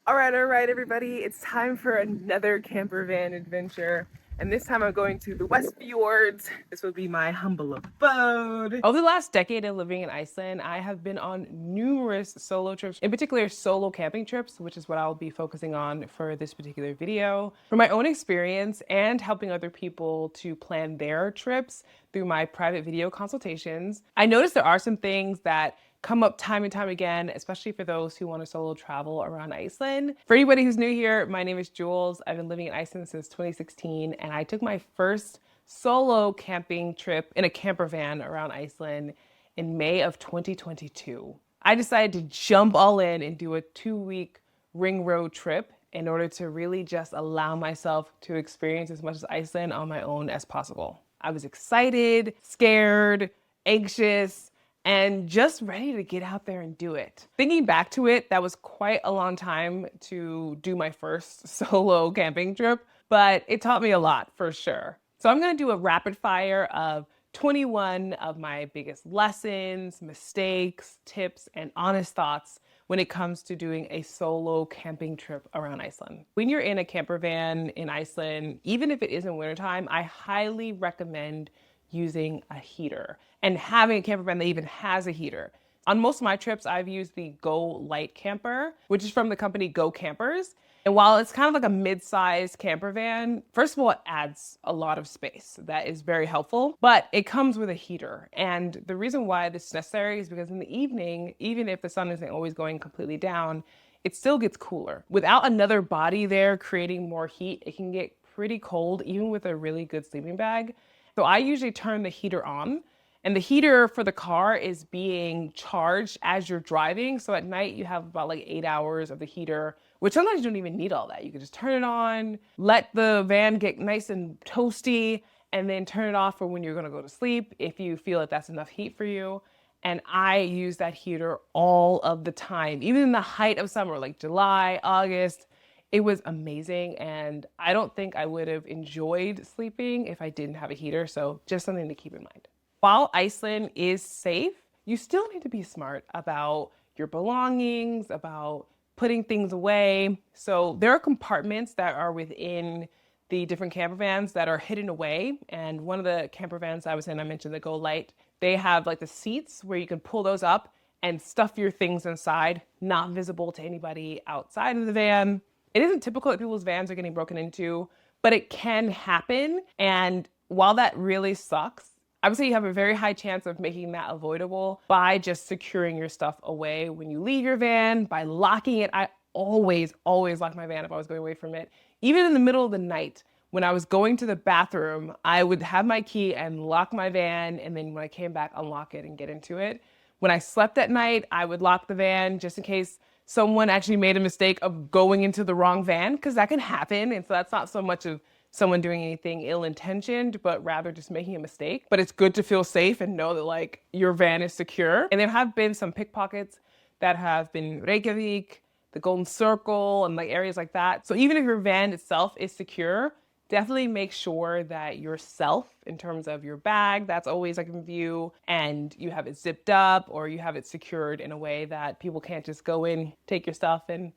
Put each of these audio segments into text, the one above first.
All right, everybody. It's time for another camper van adventure. And this time I'm going to the West Fjords. This will be my humble abode. Over the last decade of living in Iceland, I have been on numerous solo trips, in particular solo camping trips, which is what I'll be focusing on for this particular video. From my own experience and helping other people to plan their trips through my private video consultations, I noticed there are some things that come up time and time again, especially for those who want to solo travel around Iceland. For anybody who's new here, my name is Jules. I've been living in Iceland since 2016, and I took my first solo camping trip in a camper van around Iceland in May of 2022. I decided to jump all in and do a 2-week ring road trip in order to really just allow myself to experience as much as Iceland on my own as possible. I was excited, scared, anxious, and just ready to get out there and do it. Thinking back to it, that was quite a long time to do my first solo camping trip, but it taught me a lot for sure. So I'm gonna do a rapid fire of 21 of my biggest lessons, mistakes, tips, and honest thoughts when it comes to doing a solo camping trip around Iceland. When you're in a camper van in Iceland, even if it isn't wintertime, I highly recommend using a heater and having a camper van that even has a heater. On most of my trips, I've used the Go Light camper, which is from the company Go Campers. And while it's kind of like a mid-sized camper van, first of all, it adds a lot of space. That is very helpful, but it comes with a heater. And the reason why this is necessary is because in the evening, even if the sun isn't always going completely down, it still gets cooler. Without another body there creating more heat, it can get pretty cold, even with a really good sleeping bag. So I usually turn the heater on, and the heater for the car is being charged as you're driving. So at night you have about like 8 hours of the heater, which sometimes you don't even need all that. You can just turn it on, let the van get nice and toasty, and then turn it off for when you're gonna go to sleep if you feel that that's enough heat for you. And I use that heater all of the time, even in the height of summer, like July, August. It was amazing, and I don't think I would have enjoyed sleeping if I didn't have a heater, so just something to keep in mind. While Iceland is safe, you still need to be smart about your belongings, about putting things away. So there are compartments that are within the different camper vans that are hidden away, and one of the camper vans I was in, I mentioned the Go Light, they have like the seats where you can pull those up and stuff your things inside, not visible to anybody outside of the van. It isn't typical that people's vans are getting broken into, but it can happen. And while that really sucks, I would say you have a very high chance of making that avoidable by just securing your stuff away when you leave your van, by locking it. I always lock my van if I was going away from it. Even in the middle of the night, when I was going to the bathroom, I would have my key and lock my van, and then when I came back, unlock it and get into it. When I slept at night, I would lock the van just in case someone actually made a mistake of going into the wrong van, because that can happen. And so that's not so much of someone doing anything ill-intentioned, but rather just making a mistake. But it's good to feel safe and know that like your van is secure. And there have been some pickpockets that have been Reykjavik, the Golden Circle, and like areas like that. So even if your van itself is secure, definitely make sure that yourself, in terms of your bag, that's always like in view, and you have it zipped up or you have it secured in a way that people can't just go in, take your stuff, and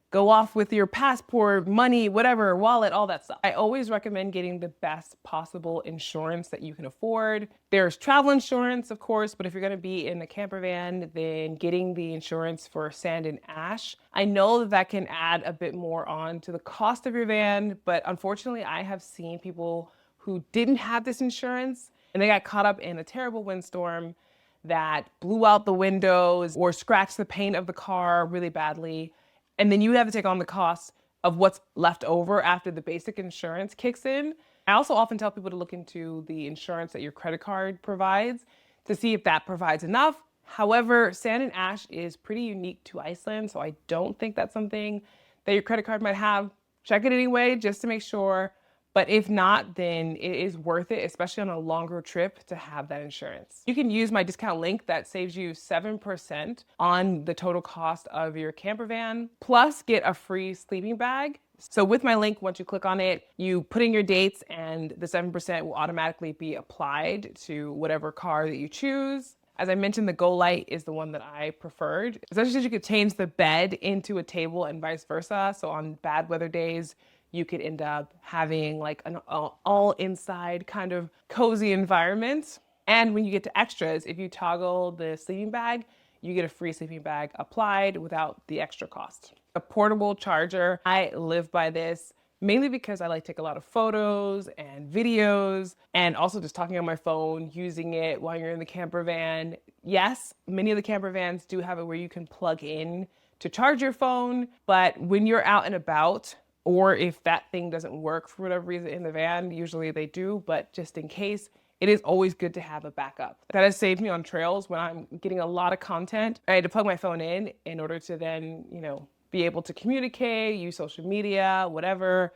go off with your passport, money, whatever, wallet, all that stuff. I always recommend getting the best possible insurance that you can afford. There's travel insurance, of course, but if you're gonna be in a camper van, then getting the insurance for sand and ash. I know that that can add a bit more on to the cost of your van, but unfortunately, I have seen people who didn't have this insurance and they got caught up in a terrible windstorm that blew out the windows or scratched the paint of the car really badly. And then you have to take on the cost of what's left over after the basic insurance kicks in. I also often tell people to look into the insurance that your credit card provides to see if that provides enough. However, sand and ash is pretty unique to Iceland, so I don't think that's something that your credit card might have. Check it anyway, just to make sure. But if not, then it is worth it, especially on a longer trip, to have that insurance. You can use my discount link that saves you 7% on the total cost of your camper van, plus get a free sleeping bag. So with my link, once you click on it, you put in your dates and the 7% will automatically be applied to whatever car that you choose. As I mentioned, the Go Light is the one that I preferred, especially since you could change the bed into a table and vice versa. So on bad weather days, you could end up having like an all inside kind of cozy environment. And when you get to extras, if you toggle the sleeping bag, you get a free sleeping bag applied without the extra cost. A portable charger, I live by this mainly because I like to take a lot of photos and videos and also just talking on my phone, using it while you're in the camper van. Yes, many of the camper vans do have it where you can plug in to charge your phone, but when you're out and about, or if that thing doesn't work for whatever reason in the van, usually they do, but just in case, it is always good to have a backup. That has saved me on trails when I'm getting a lot of content. I had to plug my phone in order to then, be able to communicate, use social media, whatever.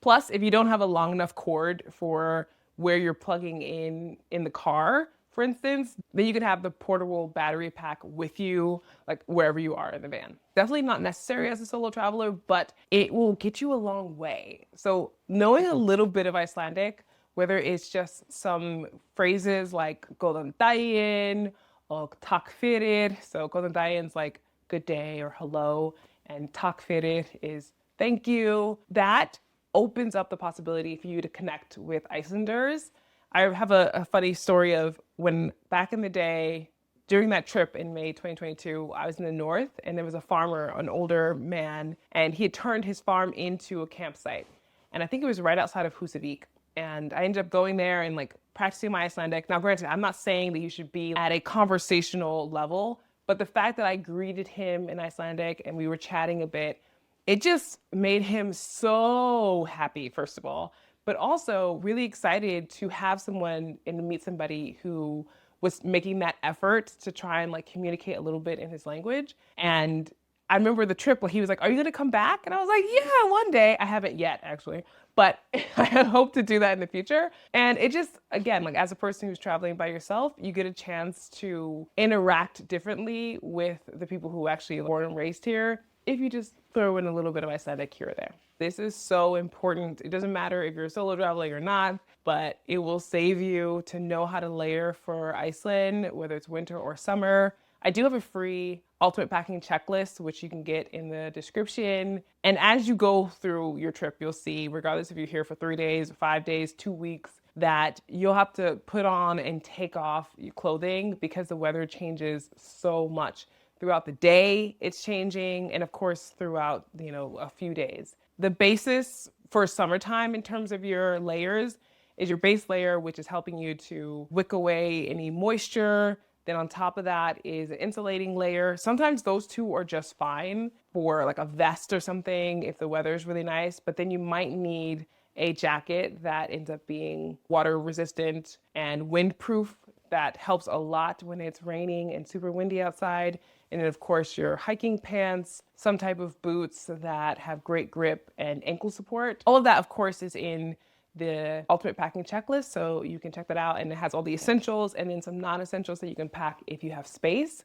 Plus, if you don't have a long enough cord for where you're plugging in the car, for instance, then you can have the portable battery pack with you, like wherever you are in the van. Definitely not necessary as a solo traveler, but it will get you a long way. So knowing a little bit of Icelandic, whether it's just some phrases like góðan daginn or takk fyrir. So góðan daginn's like good day or hello, and takk fyrir is thank you. That opens up the possibility for you to connect with Icelanders. I have a funny story of when back in the day, during that trip in May 2022, I was in the north and there was a farmer, an older man, and he had turned his farm into a campsite. And I think it was right outside of Húsavík. And I ended up going there and like practicing my Icelandic. Now, granted, I'm not saying that you should be at a conversational level, but the fact that I greeted him in Icelandic and we were chatting a bit, it just made him so happy, first of all, but also really excited to have someone and to meet somebody who was making that effort to try and like communicate a little bit in his language. And I remember the trip where he was like, "Are you gonna come back?" And I was like, "Yeah, one day." I haven't yet, actually, but I hope to do that in the future. And it just, again, like as a person who's traveling by yourself, you get a chance to interact differently with the people who actually born and raised here if you just throw in a little bit of Icelandic here or there. This is so important. It doesn't matter if you're a solo traveler or not, but it will save you to know how to layer for Iceland, whether it's winter or summer. I do have a free ultimate packing checklist, which you can get in the description. And as you go through your trip, you'll see, regardless if you're here for 3 days, 5 days, 2 weeks, that you'll have to put on and take off your clothing because the weather changes so much. Throughout the day, it's changing, and of course, throughout, a few days. The basis for summertime in terms of your layers is your base layer, which is helping you to wick away any moisture. Then on top of that is an insulating layer. Sometimes those two are just fine for like a vest or something if the weather is really nice, but then you might need a jacket that ends up being water resistant and windproof. That helps a lot when it's raining and super windy outside. And then of course your hiking pants, some type of boots that have great grip and ankle support. All of that of course is in the ultimate packing checklist, so you can check that out, and it has all the essentials and then some non-essentials that you can pack if you have space.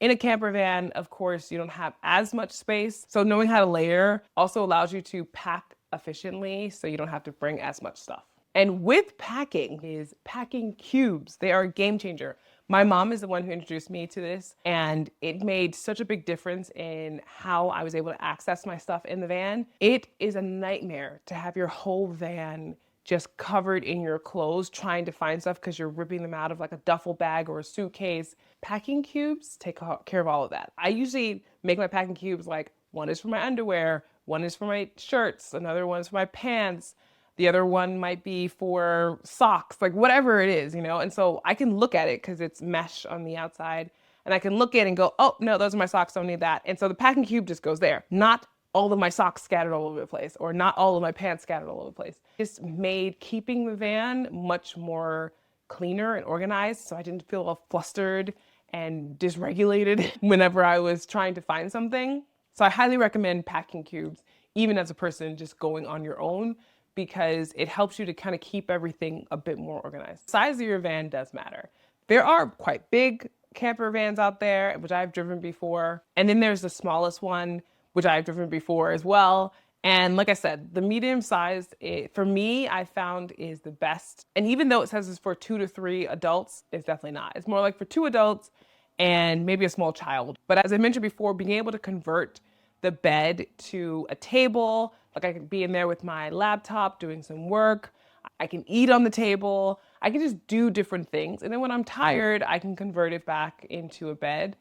In a camper van, of course, you don't have as much space, so knowing how to layer also allows you to pack efficiently so you don't have to bring as much stuff. And with packing is packing cubes. They are a game changer. My mom is the one who introduced me to this, and it made such a big difference in how I was able to access my stuff in the van. It is a nightmare to have your whole van just covered in your clothes trying to find stuff because you're ripping them out of like a duffel bag or a suitcase. Packing cubes take care of all of that. I usually make my packing cubes like one is for my underwear, one is for my shirts, another one is for my pants. The other one might be for socks, like whatever it is, And so I can look at it because it's mesh on the outside, and I can look at it and go, "Oh, no, those are my socks, don't need that." And so the packing cube just goes there. Not all of my socks scattered all over the place, or not all of my pants scattered all over the place. Just made keeping the van much more cleaner and organized, so I didn't feel all flustered and dysregulated whenever I was trying to find something. So I highly recommend packing cubes, even as a person just going on your own, because it helps you to kind of keep everything a bit more organized. The size of your van does matter. There are quite big camper vans out there, which I've driven before. And then there's the smallest one, which I've driven before as well. And like I said, the medium sized, for me, I found is the best. And even though it says it's for 2 to 3 adults, it's definitely not. It's more like for 2 adults and maybe a small child. But as I mentioned before, being able to convert the bed to a table, like I could be in there with my laptop doing some work. I can eat on the table. I can just do different things. And then when I'm tired, I can convert it back into a bed.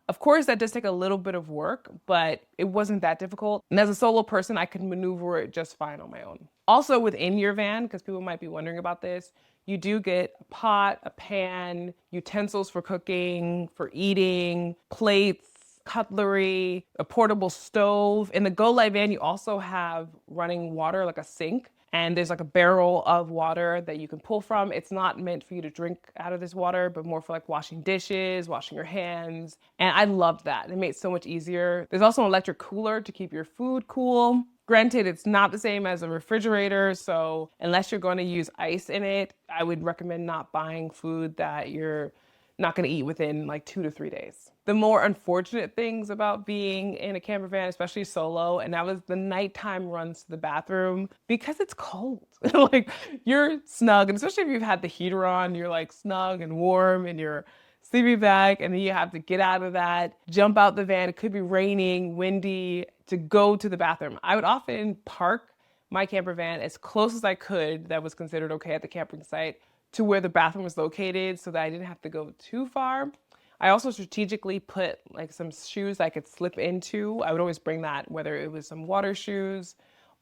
Of course, that does take a little bit of work, but it wasn't that difficult. And as a solo person, I could maneuver it just fine on my own. Also within your van, because people might be wondering about this, you do get a pot, a pan, utensils for cooking, for eating, plates, cutlery, a portable stove. In the Go Light van, you also have running water, like a sink. And there's like a barrel of water that you can pull from. It's not meant for you to drink out of this water, but more for like washing dishes, washing your hands. And I loved that. It made it so much easier. There's also an electric cooler to keep your food cool. Granted, it's not the same as a refrigerator, so unless you're going to use ice in it, I would recommend not buying food that you're not going to eat within like 2 to 3 days. The more unfortunate things about being in a camper van, especially solo, and that was the nighttime runs to the bathroom because it's cold. Like you're snug, and especially if you've had the heater on, you're like snug and warm in your sleeping bag, and then you have to get out of that, jump out the van. It could be raining, windy, to go to the bathroom. I would often park my camper van as close as I could that was considered okay at the camping site to where the bathroom was located so that I didn't have to go too far. I also strategically put like some shoes I could slip into. I would always bring that, whether it was some water shoes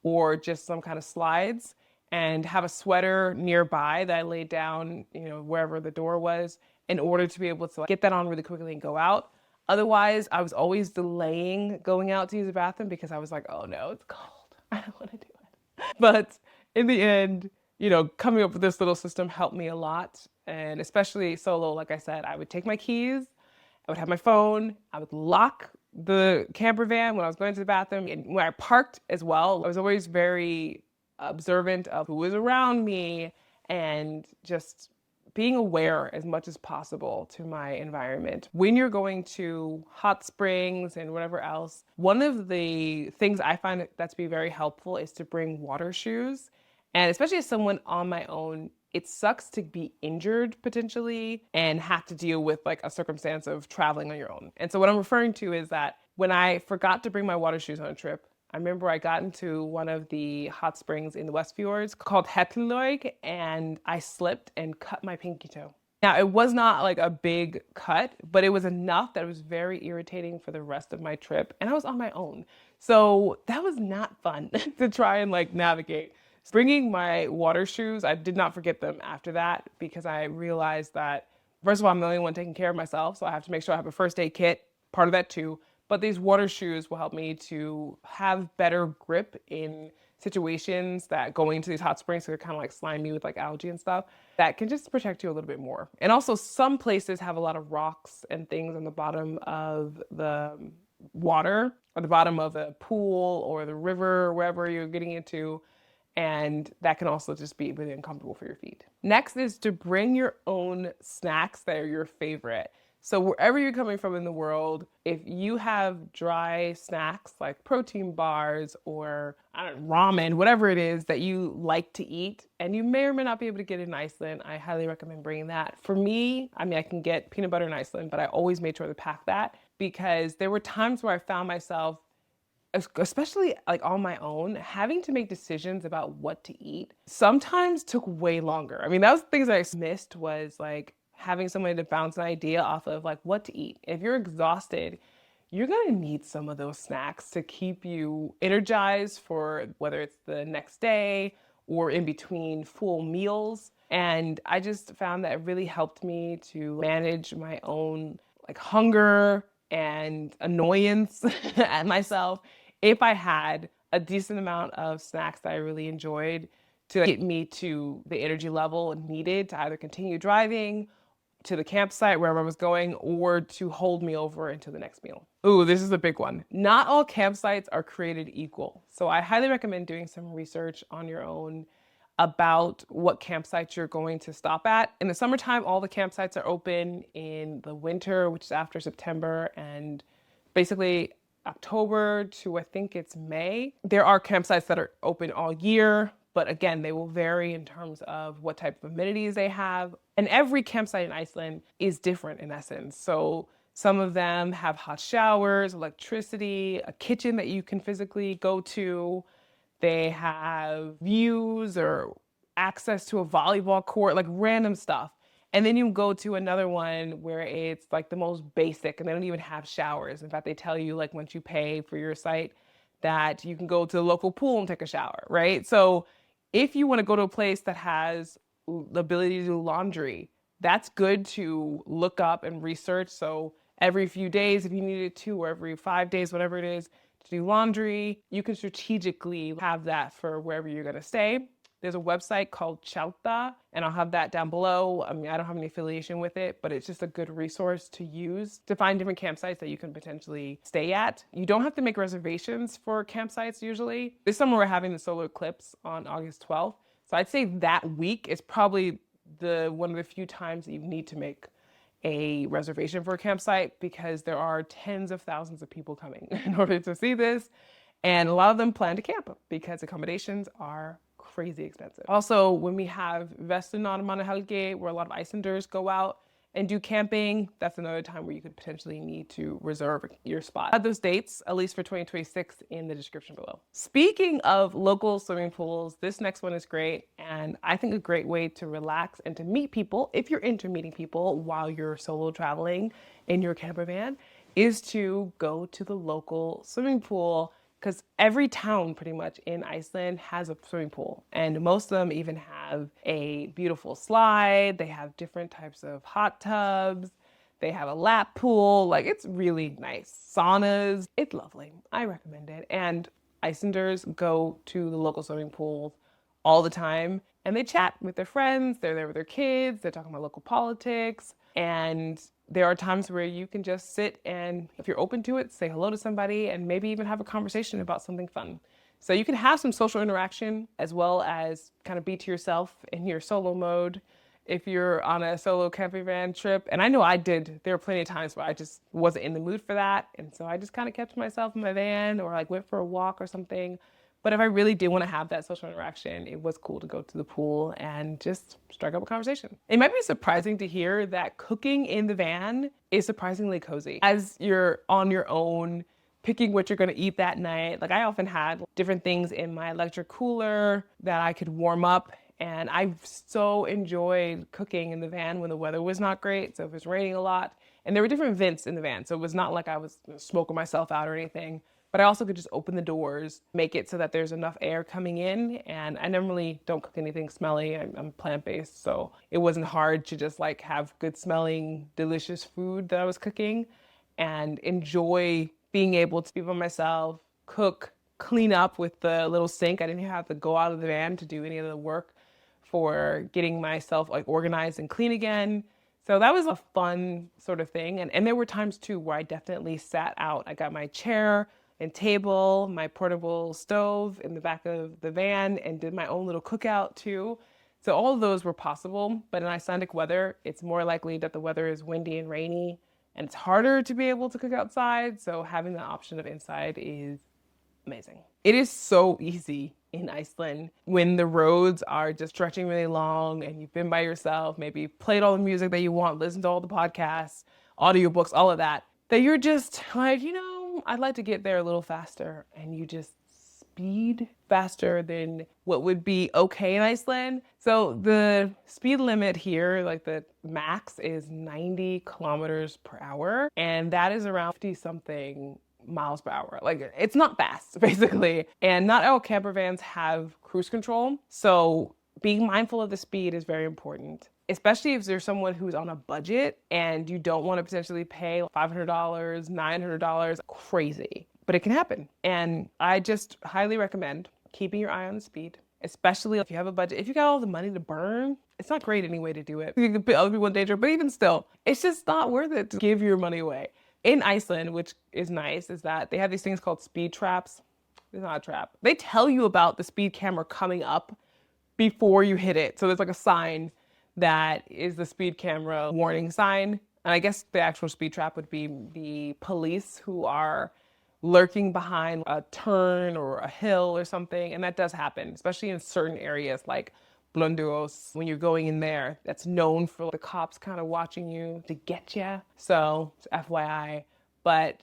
or just some kind of slides, and have a sweater nearby that I laid down, wherever the door was, in order to be able to get that on really quickly and go out. Otherwise, I was always delaying going out to use the bathroom because I was like, oh no, it's cold. I don't want to do it. But in the end, coming up with this little system helped me a lot. And especially solo, like I said, I would take my keys, I would have my phone, I would lock the camper van when I was going to the bathroom. And when I parked as well, I was always very observant of who was around me and just being aware as much as possible to my environment. When you're going to hot springs and whatever else, one of the things I find that's be very helpful is to bring water shoes. And especially as someone on my own, it sucks to be injured potentially and have to deal with like a circumstance of traveling on your own. And so what I'm referring to is that when I forgot to bring my water shoes on a trip, I remember I got into one of the hot springs in the West Fjords called Hettenloig, and I slipped and cut my pinky toe. Now, it was not like a big cut, but it was enough that it was very irritating for the rest of my trip, and I was on my own. So that was not fun to try and like navigate. Bringing my water shoes, I did not forget them after that because I realized that, first of all, I'm the only one taking care of myself, so I have to make sure I have a first aid kit, part of that too. But these water shoes will help me to have better grip in situations that going to these hot springs, so they're kind of like slimy with like algae and stuff, that can just protect you a little bit more. And also some places have a lot of rocks and things on the bottom of the water or the bottom of the pool or the river, or wherever you're getting into. And that can also just be really uncomfortable for your feet. Next is to bring your own snacks that are your favorite. So wherever you're coming from in the world, if you have dry snacks like protein bars or ramen, whatever it is that you like to eat, and you may or may not be able to get it in Iceland, I highly recommend bringing that. For me, I can get peanut butter in Iceland, but I always made sure to pack that because there were times where I found myself, especially like on my own, having to make decisions about what to eat sometimes took way longer. That was things I missed, was like having someone to bounce an idea off of, like what to eat. If you're exhausted, you're gonna need some of those snacks to keep you energized for whether it's the next day or in between full meals. And I just found that it really helped me to manage my own like hunger and annoyance at myself if I had a decent amount of snacks that I really enjoyed to get me to the energy level needed to either continue driving to the campsite wherever I was going, or to hold me over into the next meal. Ooh, this is a big one. Not all campsites are created equal. So I highly recommend doing some research on your own about what campsites you're going to stop at. In the summertime, all the campsites are open. In the winter, which is after September, and basically October to I think it's May. There are campsites that are open all year, but again, they will vary in terms of what type of amenities they have. And every campsite in Iceland is different in essence. So some of them have hot showers, electricity, a kitchen that you can physically go to. They have views or access to a volleyball court, like random stuff. And then you go to another one where it's like the most basic and they don't even have showers. In fact, they tell you like once you pay for your site that you can go to the local pool and take a shower, right? So if you want to go to a place that has the ability to do laundry, that's good to look up and research. So every few days, if you needed to, or every 5 days, whatever it is, to do laundry, you can strategically have that for wherever you're going to stay. There's a website called Chalta, and I'll have that down below. I mean, I don't have any affiliation with it, but it's just a good resource to use to find different campsites that you can potentially stay at. You don't have to make reservations for campsites usually. This summer we're having the solar eclipse on August 12th. So I'd say that week is probably one of the few times that you need to make a reservation for a campsite because there are tens of thousands of people coming in order to see this. And a lot of them plan to camp because accommodations are crazy expensive. Also, when we have Vesturnorðmannahelgi, where a lot of Icelanders go out and do camping, that's another time where you could potentially need to reserve your spot. I have those dates, at least for 2026, in the description below. Speaking of local swimming pools, this next one is great, and I think a great way to relax and to meet people, if you're into meeting people while you're solo traveling in your camper van, is to go to the local swimming pool. Because every town pretty much in Iceland has a swimming pool, and most of them even have a beautiful slide. They have different types of hot tubs. They have a lap pool. Like, it's really nice. Saunas. It's lovely. I recommend it. And Icelanders go to the local swimming pools all the time, and they chat with their friends. They're there with their kids. They're talking about local politics. And there are times where you can just sit and, if you're open to it, say hello to somebody and maybe even have a conversation about something fun. So you can have some social interaction as well as kind of be to yourself in your solo mode if you're on a solo camping van trip. And I know I did. There were plenty of times where I just wasn't in the mood for that. And so I just kind of kept to myself in my van or like went for a walk or something. But if I really did want to have that social interaction, it was cool to go to the pool and just strike up a conversation. It might be surprising to hear that cooking in the van is surprisingly cozy. As you're on your own, picking what you're going to eat that night. Like, I often had different things in my electric cooler that I could warm up. And I so enjoyed cooking in the van when the weather was not great. So if it was raining a lot, and there were different vents in the van. So it was not like I was smoking myself out or anything. But I also could just open the doors, make it so that there's enough air coming in. And I normally don't cook anything smelly. I'm plant-based, so it wasn't hard to just like have good smelling, delicious food that I was cooking and enjoy being able to be by myself, cook, clean up with the little sink. I didn't have to go out of the van to do any of the work for getting myself like organized and clean again. So that was a fun sort of thing. And there were times too where I definitely sat out. I got my chair and table, my portable stove in the back of the van, and did my own little cookout too. So all of those were possible, but in Icelandic weather, it's more likely that the weather is windy and rainy, and it's harder to be able to cook outside. So having the option of inside is amazing. It is so easy in Iceland when the roads are just stretching really long and you've been by yourself, maybe played all the music that you want, listened to all the podcasts, audiobooks, all of that, that you're just like, I'd like to get there a little faster, and you just speed faster than what would be okay in Iceland. So the speed limit here, like the max, is 90 kilometers per hour, and that is around 50 something miles per hour. Like, it's not fast, basically. And not all camper vans have cruise control, so being mindful of the speed is very important, especially if there's someone who's on a budget and you don't want to potentially pay $500, $900, crazy, but it can happen. And I just highly recommend keeping your eye on the speed, especially if you have a budget. If you got all the money to burn, it's not great any way to do it. You can put other people in danger, but even still, it's just not worth it to give your money away. In Iceland, which is nice, is that they have these things called speed traps. It's not a trap. They tell you about the speed camera coming up before you hit it. So there's like a sign that is the speed camera warning sign. And I guess the actual speed trap would be the police who are lurking behind a turn or a hill or something. And that does happen, especially in certain areas like Blunduos. When you're going in there, that's known for the cops kind of watching you to get you. So, it's FYI. But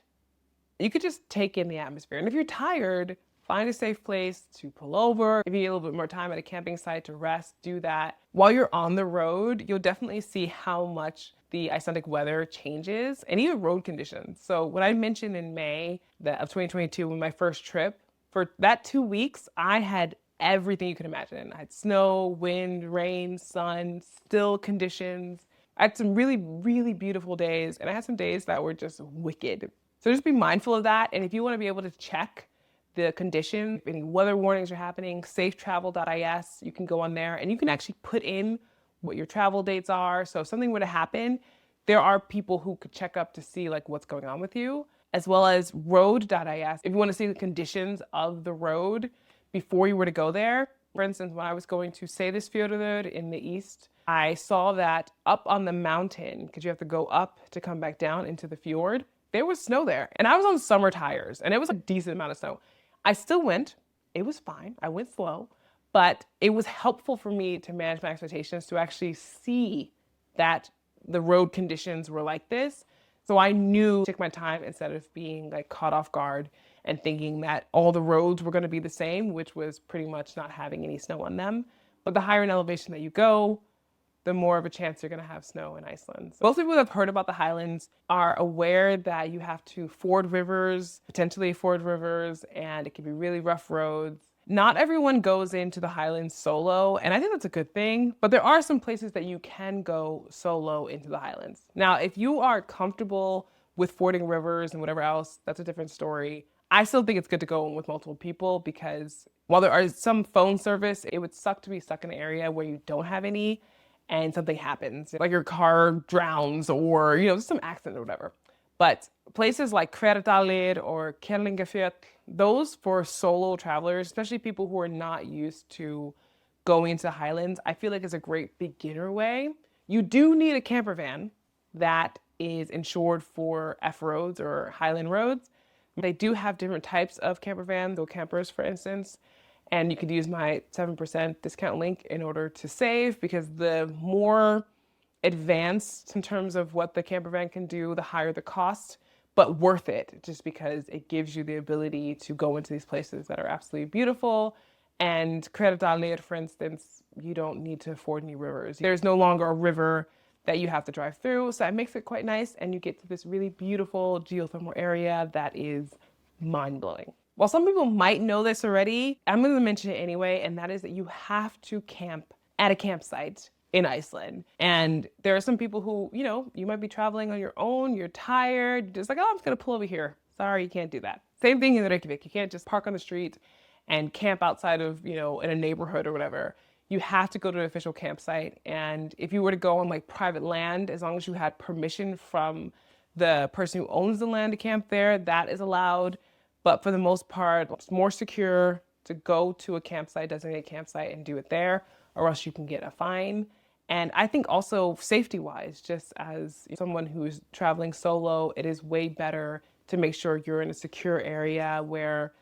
you could just take in the atmosphere. And if you're tired, find a safe place to pull over. If you need a little bit more time at a camping site to rest, do that. While you're on the road, you'll definitely see how much the Icelandic weather changes and even road conditions. So what I mentioned in May of 2022, when my first trip, for that 2 weeks, I had everything you could imagine. I had snow, wind, rain, sun, still conditions. I had some really, really beautiful days, and I had some days that were just wicked. So just be mindful of that. And if you want to be able to check the condition, if any weather warnings are happening, safetravel.is, you can go on there and you can actually put in what your travel dates are. So if something were to happen, there are people who could check up to see like what's going on with you, as well as road.is. If you want to see the conditions of the road before you were to go there. For instance, when I was going to Seyðisfjörður in the east, I saw that up on the mountain, because you have to go up to come back down into the fjord, there was snow there. And I was on summer tires and it was a decent amount of snow. I still went. It was fine. I went slow, but it was helpful for me to manage my expectations to actually see that the road conditions were like this. So I knew to take my time instead of being like caught off guard and thinking that all the roads were going to be the same, which was pretty much not having any snow on them. But the higher in elevation that you go, the more of a chance you're going to have snow in Iceland. So most people that have heard about the Highlands are aware that you have to ford rivers, potentially ford rivers, and it can be really rough roads. Not everyone goes into the Highlands solo, and I think that's a good thing, but there are some places that you can go solo into the Highlands. Now, if you are comfortable with fording rivers and whatever else, that's a different story. I still think it's good to go with multiple people because while there are some phone service, it would suck to be stuck in an area where you don't have any and something happens, like your car drowns or, some accident or whatever. But places like Hverdalir or Kerlingafjöll, those for solo travelers, especially people who are not used to going into Highlands, I feel like is a great beginner way. You do need a camper van that is insured for F-roads or Highland roads. They do have different types of camper vans, campers, for instance. And you could use my 7% discount link in order to save, because the more advanced in terms of what the camper van can do, the higher the cost, but worth it just because it gives you the ability to go into these places that are absolutely beautiful. And Hverdalir, for instance, you don't need to ford any rivers. There's no longer a river that you have to drive through, so that makes it quite nice, and you get to this really beautiful geothermal area that is mind-blowing. While some people might know this already, I'm going to mention it anyway, and that is that you have to camp at a campsite in Iceland. And there are some people who, you might be traveling on your own, you're tired, just like, oh, I'm just going to pull over here. Sorry, you can't do that. Same thing in Reykjavik. You can't just park on the street and camp outside of, in a neighborhood or whatever. You have to go to an official campsite. And if you were to go on like private land, as long as you had permission from the person who owns the land to camp there, that is allowed. But for the most part, it's more secure to go to a campsite, designated campsite, and do it there, or else you can get a fine. And I think also safety-wise, just as someone who's traveling solo, it is way better to make sure you're in a secure area where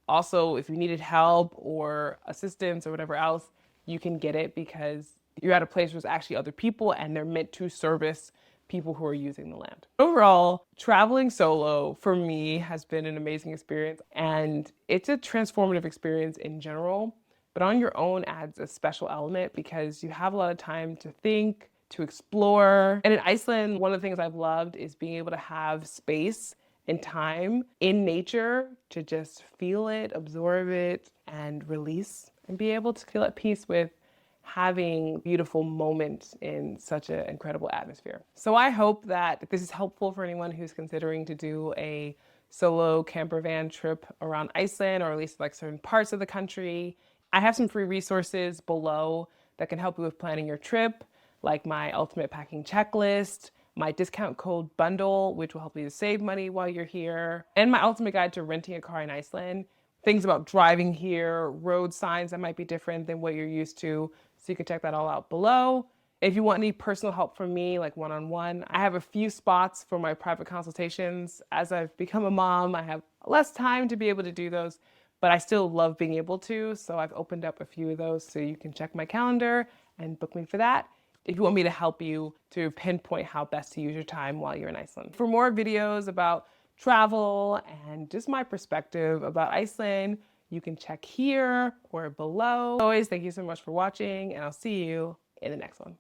also if you needed help or assistance or whatever else, you can get it because you're at a place where there's actually other people and they're meant to service people who are using the land. Overall, traveling solo for me has been an amazing experience, and it's a transformative experience in general, but on your own adds a special element because you have a lot of time to think, to explore. And in Iceland, one of the things I've loved is being able to have space and time in nature to just feel it, absorb it, and release, and be able to feel at peace with having beautiful moments in such an incredible atmosphere. So I hope that this is helpful for anyone who's considering to do a solo camper van trip around Iceland, or at least like certain parts of the country. I have some free resources below that can help you with planning your trip, like my ultimate packing checklist, my discount code bundle, which will help you to save money while you're here, and my ultimate guide to renting a car in Iceland. Things about driving here, road signs that might be different than what you're used to. So you can check that all out below. If you want any personal help from me, like one-on-one, I have a few spots for my private consultations. As I've become a mom, I have less time to be able to do those, but I still love being able to. So I've opened up a few of those so you can check my calendar and book me for that if you want me to help you to pinpoint how best to use your time while you're in Iceland. For more videos about travel and just my perspective about Iceland, you can check here or below. As always, thank you so much for watching, and I'll see you in the next one.